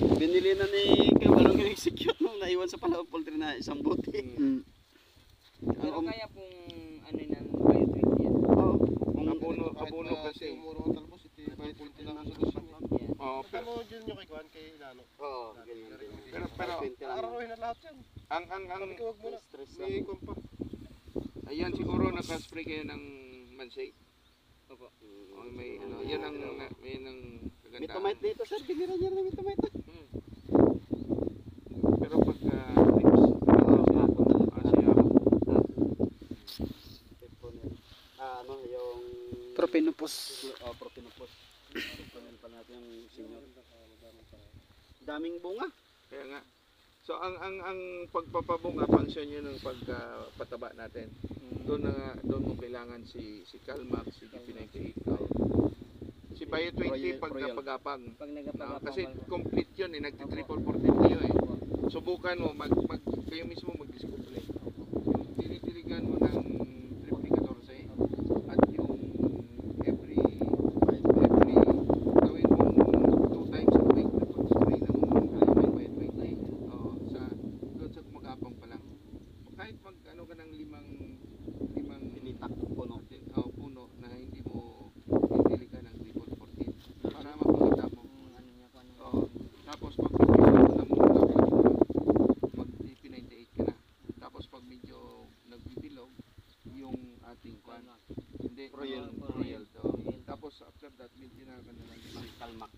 Binili na ni Kabalong yung execute nung naiwan sa Palawan Poultry na isang bote. Pero kaya pong ano yan, Bio 20 yan. Oo. Abono kasi. Muro ang talbos, ito yung Bio 20 lang ang solusyon. Oo. Pero yun yung kay Juan, kay Ilano. Oo, ganyan din. Pero araw-araw na lahat yan. Ang Huwag mo na. Stress May lang. kumpa. ayan siguro naka-spray kayo ng Mansay. Opo. O may ano, yan ang May kagandahan. tomate dito sir, binira niya na may tomate. Pero pagka Ano yung Propinopus. Propinopus. Propinopus pa natin yung senior. Daming bunga. kaya nga. So ang pagpapabunga function yun ng pagpataba natin. Doon mo kailangan si Calmax, si G98. Si Bio 20 pag napagapag. Pag nagapagapang Kasi complete yun eh, nagti-triple 14 kayo eh. Subukan mo, kayo mismo mag-discople. Yung tinitiligan mo ng triple 14 at yung every gawin mo 2 times a week na pag-spray ng Bio 20. Oo, doon sa kumagapang pa lang. Kahit ano ka ng limang Pinitak puno. puno na hindi mo titiligan ng triple 14 para makikita mo. ano niya kung ano. Oo. Tapos pag mag-DP98 ka na. Tapos pag medyo nagbibilog yung ating kwan. Hindi, Royal. Royal to. Tapos after that, medyo na ka na lang Ng Calmax.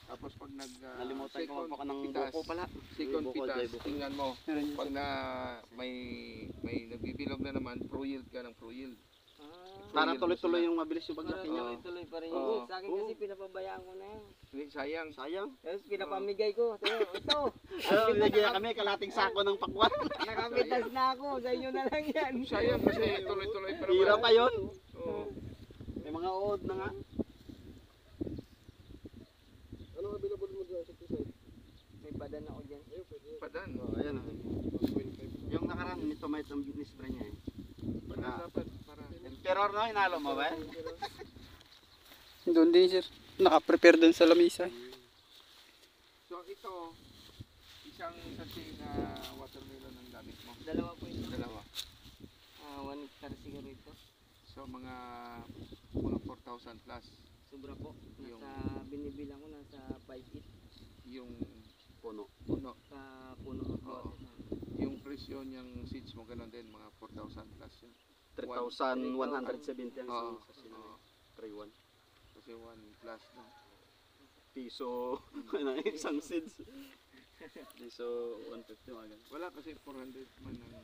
Tapos pag Nalimutan ko second pa ka ng pitas, buko pala. second Buko, pitas, jay buko. tingnan mo. Meron yun, Pag sir. na may nagbibilog na naman, pro-yield ka ng pro-yield. Para tuloy-tuloy yung mabilis yung Para paglaki niya. tuloy-tuloy pa rin Oo. yun. Sa akin kasi pinapabayaan ko na yan. Hindi, sayang. Sayang. Tapos pinapamigay ko. Ito, Ano, binigyan kami kalating sako ng pakwan. nakapitas na ako. Sa inyo na lang yan. Sayang kasi tuloy-tuloy pa naman. Hirap pa yun. Oo. May mga uod na nga. Ano available mo dyan sa side? May badan ako dyan. Padan. Ayan. Yung nakaraan, may tomate ang business brand niya eh. Padan dapat para Emperor no, inalo mo ba? Doon din, sir. Naka-prepare doon sa lamisa. So ito, isang sachet na watermelon ang gamit mo. Dalawa po ito. Dalawa. 1 hectare siguro ito. So mga 4,000 plus Sobra po. Yung- Nasa binibilang ko nasa 5 feet. yung Puno. puno. Sa puno ng Oo. Yung presyo niyang seeds mo ganun din, mga 4,000 plus yun. 3,170 ang Oo. isang sa sila. Oo. 3,1. Kasi 1 plus no. Piso ng isang seeds. Piso 150 mga ganun. Wala kasi 400 man ang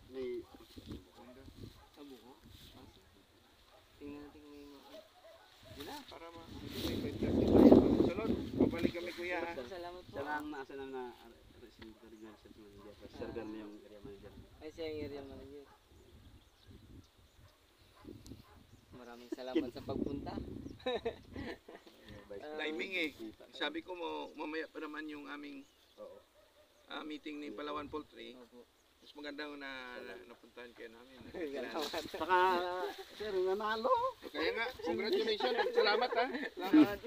May Honda. Sa buko. Tingnan natin kung may mga... Yun na, para may 530 tayo. Sunod, babalik kami kuya ha. Salamat po. siya lang nasa na resident organization manager. Sir Garni yung area manager. Ay, siya yung area manager. Maraming salamat sa pagpunta. Timing eh. Sabi ko mo, mamaya pa naman yung aming meeting ni Palawan Poultry. Opo. Mas maganda na napuntahan kayo namin. Saka, sir, nanalo. Kaya nga, congratulations. Salamat ha. Salamat.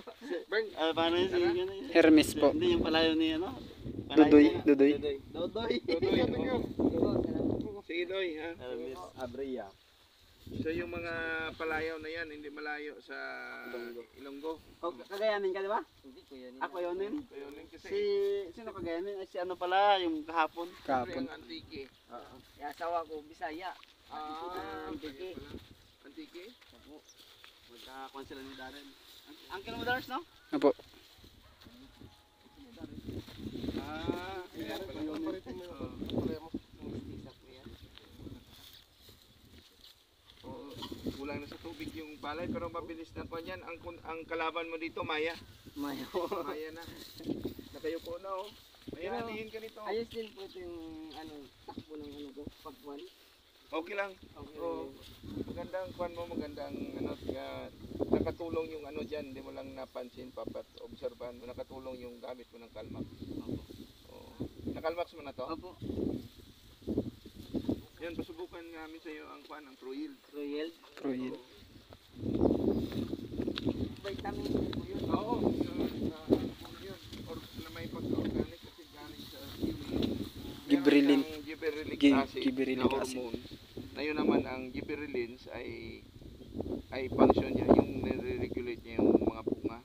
Bern. Paano yun? Sige na yun. Hermes po. Hindi yung palayo ni ano? Dudoy. Dodoy. Tuloy. Sige Doy ha. Hermes Abrea. So yung mga palayaw na yan, hindi malayo sa Ilonggo. O, Kagayanin ka, di ba? Hindi ko yan. Ako yun. Ayun din kasi. Sino Kagayanin? Ay, si ano pala, yung kahapon. Siyempre Kapon. ang Antique. Oo. Yung asawa ko, Bisaya. Antique. Antique? Opo. Magkakakuan sila ni Darren. Uncle mo Dars, no? Apo. Ayan pala. Mestiza ko yan. Oo, kulang na sa tubig yung palay pero mabilis na pa yan. Ang kalaban mo dito, Maya. Mayo. Maya na. Nakayuko na oh. Maya, Pero, anihin ka nito. Ayos din po ito yung takbo ng ko, pagkuhan. Okay lang. Okay. Oo. Magandang kwan mo, magandang nakatulong yung dyan, hindi mo lang napansin, obserbahan mo, nakatulong yung gamit mo ng Calmax. Oo. Na-Calmax mo na to? Opo. Yan, pasubukan namin sa iyo ang kwan, ang Pro Yield. Royal. Royal. acid Gibberellin na acid. hormones. Na yun naman ang gibberellins ay function niya, yung nire-regulate niya yung mga bunga.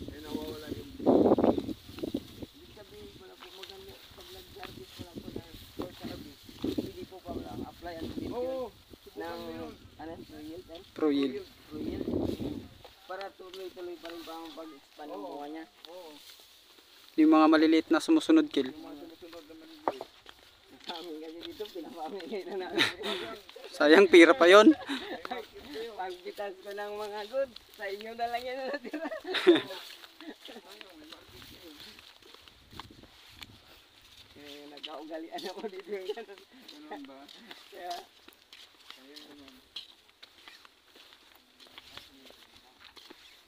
Ay nawawala yung Ibig sabihin pala po maganda pag nag-harvest pala po ng for harvest. Hindi po pa wala apply ang chemical Oo, ng subukan mo yun. ano, royal time. Pro-yield. Royal. Para tuloy-tuloy pa rin pa ang pag-expand ng Oo. bunga niya. Oo, Yung mga maliliit na sumusunod kill. yung mga sumusunod na maliliit. Sa amin kasi dito, pinapamigay na namin. Sayang, pira pa yon. Pagbitas ko ng mga good, sa inyo na lang yan natira. Nagkaugalian ako dito yung ganun. Ganun ba? Kaya, Ayun naman.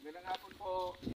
Magandang hapon po.